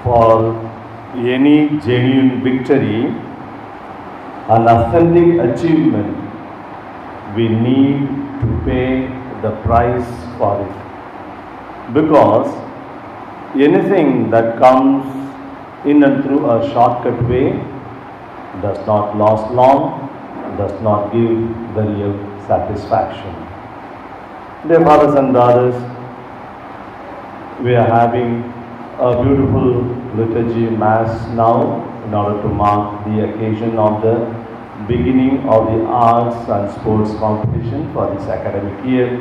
For any genuine victory and authentic achievement, we need to pay the price for it. Because anything that comes in and through a shortcut way does not last long, does not give the real satisfaction. Dear fathers and daughters, we are having a beautiful liturgy mass now in order to mark the occasion of the beginning of the arts and sports competition for this academic year.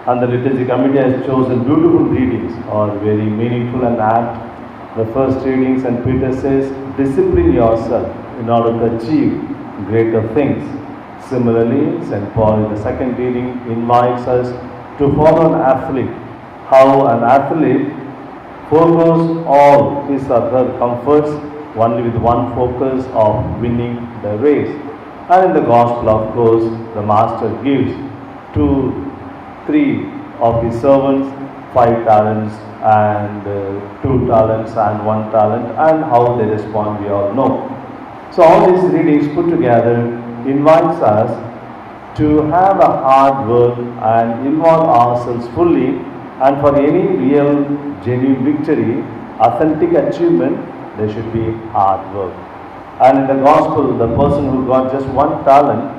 And the liturgy committee has chosen beautiful readings, are very meaningful and apt. The first reading, St. Peter says, discipline yourself in order to achieve greater things. Similarly, St. Paul in the second reading invites us to follow an athlete. How an athlete forgoes all his or her comforts only with one focus of winning the race. And in the gospel, of course, the master gives to 3 of his servants 5 talents and 2 talents and 1 talent, and how they respond we all know. So all these readings put together invites us to have a hard work and involve ourselves fully, and for any real genuine victory, authentic achievement, there should be hard work. And in the gospel, the person who got just 1 talent,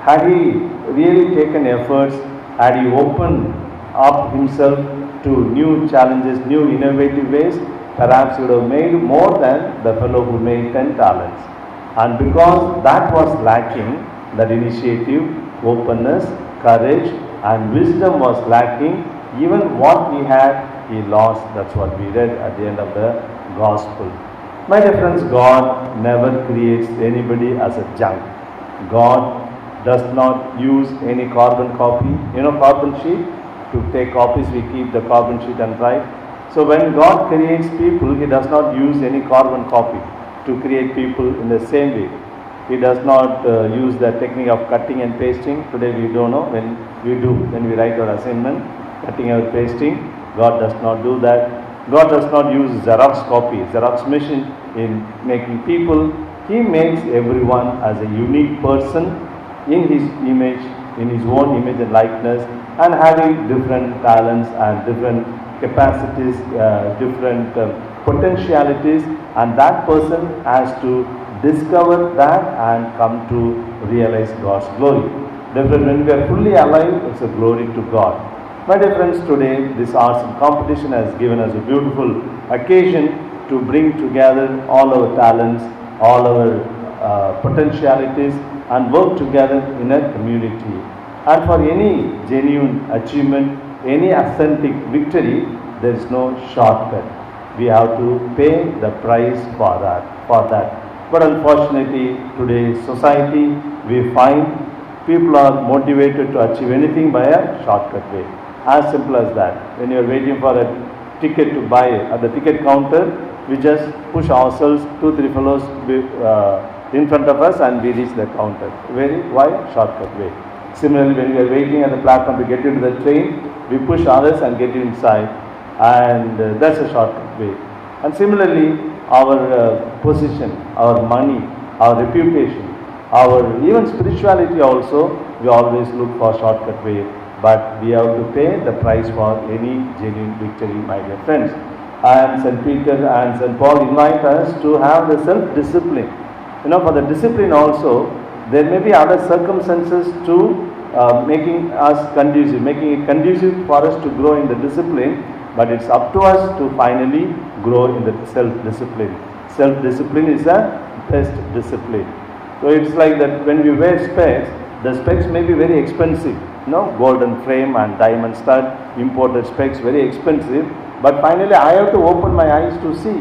had he really taken efforts, had he opened up himself to new challenges, new innovative ways, perhaps he would have made more than the fellow who made 10 talents. And because that was lacking, that initiative, openness, courage and wisdom was lacking, even what he had, he lost. That's what we read at the end of the gospel. My dear friends, God never creates anybody as a junk. God does not use any carbon copy. Carbon sheet, to take copies we keep the carbon sheet and write. So when God creates people, He does not use any carbon copy to create people in the same way. He does not use the technique of cutting and pasting. Today we don't know. When we write our assignment, cutting and pasting, God does not do that. God does not use Xerox copy, Xerox machine in making people. He makes everyone as a unique person in His image, in His own image and likeness, and having different talents and different capacities, different potentialities, and that person has to discover that and come to realize God's glory. Therefore, when we are fully alive, it's a glory to God. My dear friends, today this arts competition has given us a beautiful occasion to bring together all our talents, all our potentialities, and work together in a community. And for any genuine achievement, any authentic victory, there is no shortcut. We have to pay the price for that. But unfortunately, today's society, we find people are motivated to achieve anything by a shortcut way. As simple as that. When you are waiting for a ticket to buy at the ticket counter, we just push ourselves 2-3 fellows in front of us and we reach the counter. Why? Shortcut way. Similarly, when we are waiting at the platform to get into the train, we push others and get inside, and that's a shortcut way. And similarly, our position, our money, our reputation, our even spirituality also, we always look for shortcut way. But we have to pay the price for any genuine victory, my dear friends. And St. Peter and St. Paul invite us to have the self-discipline. For the discipline also, there may be other circumstances to making it conducive for us to grow in the discipline, but it's up to us to finally grow in the self-discipline. Self-discipline is the best discipline. So it's like that when we wear specs, the specs may be very expensive. Golden frame and diamond stud, imported specs, very expensive. But finally, I have to open my eyes to see.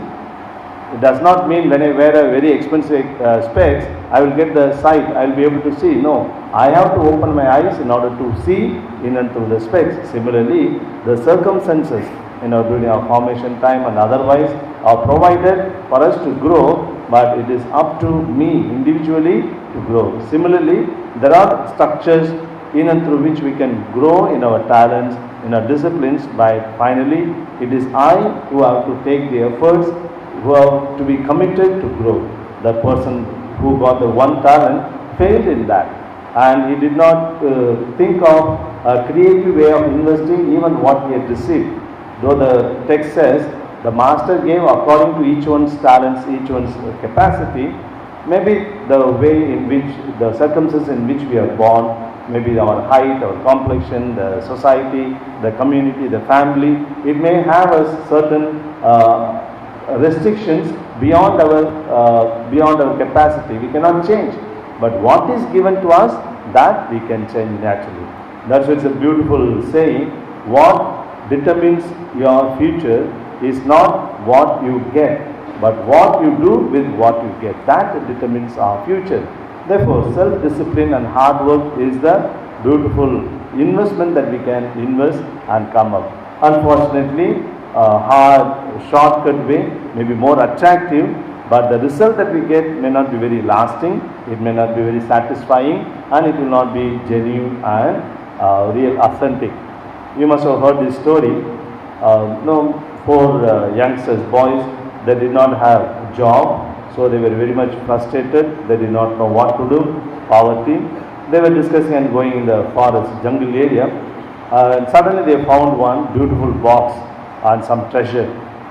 It does not mean when I wear a very expensive specs, I will get the sight, I will be able to see. No, I have to open my eyes in order to see in and through the specs. Similarly, the circumstances, during our formation time and otherwise are provided for us to grow, but it is up to me individually to grow. Similarly, there are structures in and through which we can grow in our talents, in our disciplines, but finally it is I who have to take the efforts who have to be committed to grow. The person who got the one talent failed in that, and he did not think of a creative way of investing even what he had received. Though the text says the master gave according to each one's talents, each one's capacity, maybe the way in which, the circumstances in which we are born, maybe our height, our complexion, the society, the community, the family, it may have a certain restrictions beyond our capacity. We cannot change. But what is given to us, that we can change naturally. That's why it's a beautiful saying. What determines your future is not what you get, but what you do with what you get. That determines our future. Therefore, self-discipline and hard work is the beautiful investment that we can invest and come up. Unfortunately, a hard, shortcut way may be more attractive, but the result that we get may not be very lasting, it may not be very satisfying, and it will not be genuine and real, authentic. You must have heard this story. Four youngsters, boys, they did not have a job, so they were very much frustrated. They did not know what to do, poverty. They were discussing and going in the forest, jungle area, and suddenly they found one beautiful box and some treasure.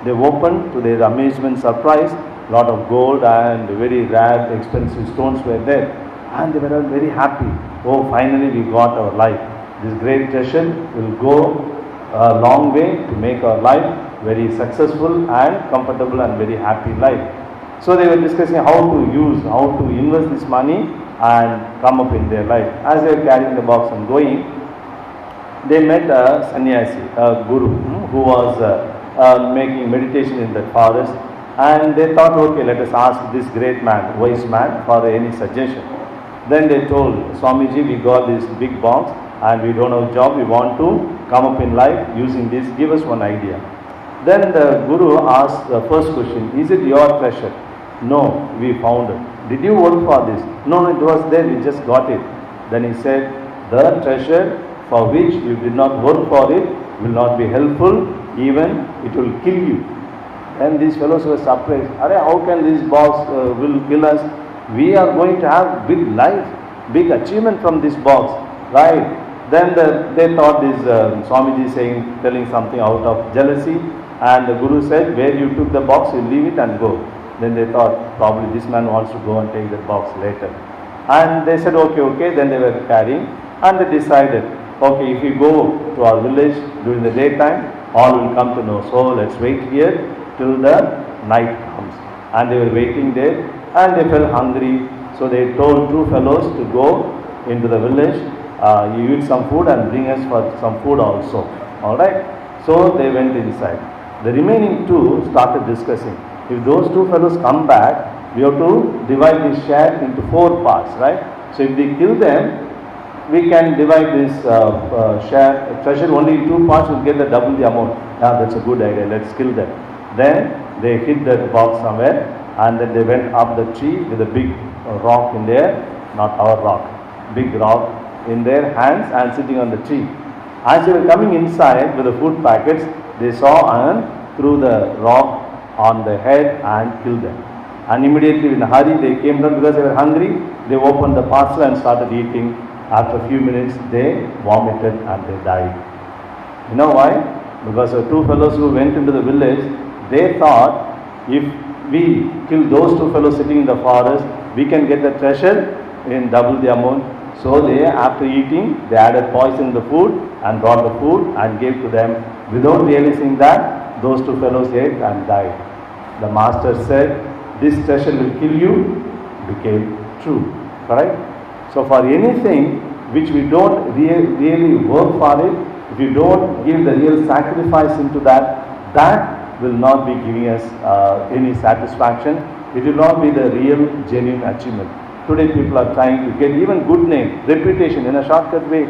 They opened, to their amazement, surprise, lot of gold and very rare, expensive stones were there, and they were all very happy. Oh, finally we got our life. This great treasure will go a long way to make our life very successful and comfortable and very happy life. So they were discussing how to invest this money and come up in their life. As they were carrying the box and going, they met a sannyasi, a guru, who was making meditation in the forest, and they thought, okay, let us ask this great man, wise man, for any suggestion. Then they told, Swamiji, we got this big box and we don't have a job, we want to come up in life using this, give us one idea. Then the guru asked the first question, is it your treasure? No, we found it. Did you work for this? No, it was there, we just got it. Then he said, the treasure for which you did not work for it will not be helpful, even it will kill you. And these fellows were surprised. How can this box will kill us? We are going to have big life, big achievement from this box, right? Then they thought this Swamiji is telling something out of jealousy, and the Guru said, where you took the box, you leave it and go. Then they thought, probably this man wants to go and take the box later. And they said, okay. Then they were carrying, and they decided, okay, if we go to our village during the daytime, all will come to know. So let's wait here till the night comes. And they were waiting there, and they felt hungry. So they told two fellows to go into the village, you eat some food and bring us for some food also. Alright? So they went inside. The remaining two started discussing. If those two fellows come back, we have to divide this share into 4 parts, right? So if we kill them, we can divide this treasure only in 2 parts, we'll get the double the amount. That's a good idea, let's kill them. Then they hid that box somewhere, and then they went up the tree with a big rock in there, not our rock, big rock in their hands and sitting on the tree. As they were coming inside with the food packets, they saw and threw the rock on the head and killed them. And immediately in a hurry they came down because they were hungry. They opened the parcel and started eating. After a few minutes they vomited and they died. You know why? Because the two fellows who went into the village, they thought if we kill those two fellows sitting in the forest, we can get the treasure in double the amount. So they, after eating, they added poison in the food and brought the food and gave to them. Without realizing that, those two fellows ate and died. The master said, this treasure will kill you, became true. Correct? So for anything which we don't really work for it, if you don't give the real sacrifice into that, that will not be giving us any satisfaction. It will not be the real, genuine achievement. Today people are trying to get even good name, reputation in a shortcut way,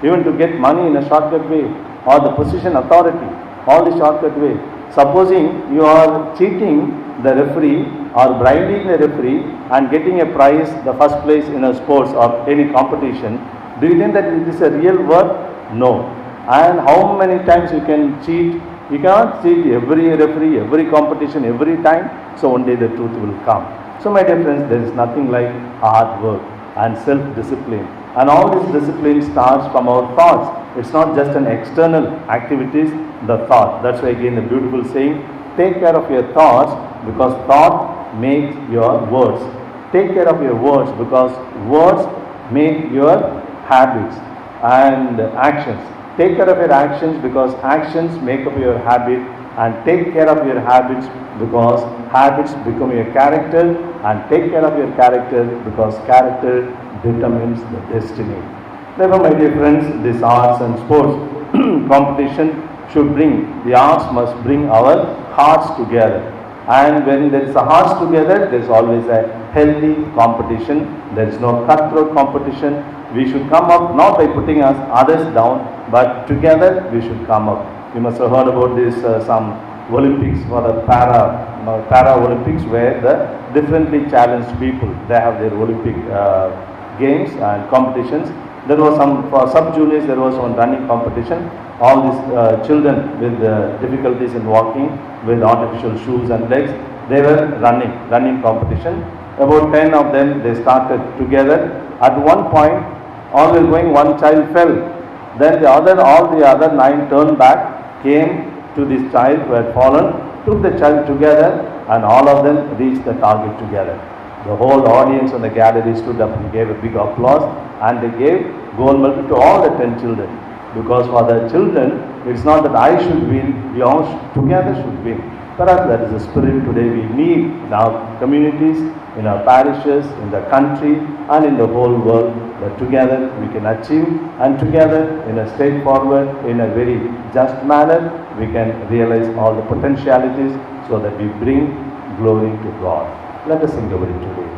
even to get money in a shortcut way, or the position, authority, all the shortcut way. Supposing you are cheating the referee or bribing the referee and getting a prize, the first place in a sports or any competition, do you think that it is a real work? No. And how many times you can cheat You cannot see every referee, every competition, every time, so one day the truth will come. So my dear friends, there is nothing like hard work and self-discipline. And all this discipline starts from our thoughts. It's not just an external activities, the thought. That's why again the beautiful saying, take care of your thoughts because thought makes your words. Take care of your words because words make your habits and actions. Take care of your actions because actions make up your habit, and take care of your habits because habits become your character, and take care of your character because character determines the destiny. Therefore, my dear friends, this arts and sports competition should bring, the arts must bring our hearts together. And when there is a hearts together, there is always a healthy competition. There is no cutthroat competition. We should come up not by putting us others down, but together we should come up. You must have heard about this some Olympics for the para Olympics, where the differently challenged people, they have their Olympic games and competitions. There was some for sub juniors. There was one running competition. All these children with difficulties in walking, with artificial shoes and legs, they were running competition. About 10 of them, they started together. At one point, all were going. One child fell. Then all the other 9 turned back, came to this child who had fallen, took the child together, and all of them reached the target together. The whole audience on the gallery stood up and gave a big applause, and they gave gold medal to all the 10 children. Because for the children, it's not that I should win, we all together should win. Perhaps that is the spirit today we need in our communities, in our parishes, in the country, and in the whole world, that together we can achieve, and together in a straightforward, in a very just manner, we can realize all the potentialities so that we bring glory to God. Let us sing about it today.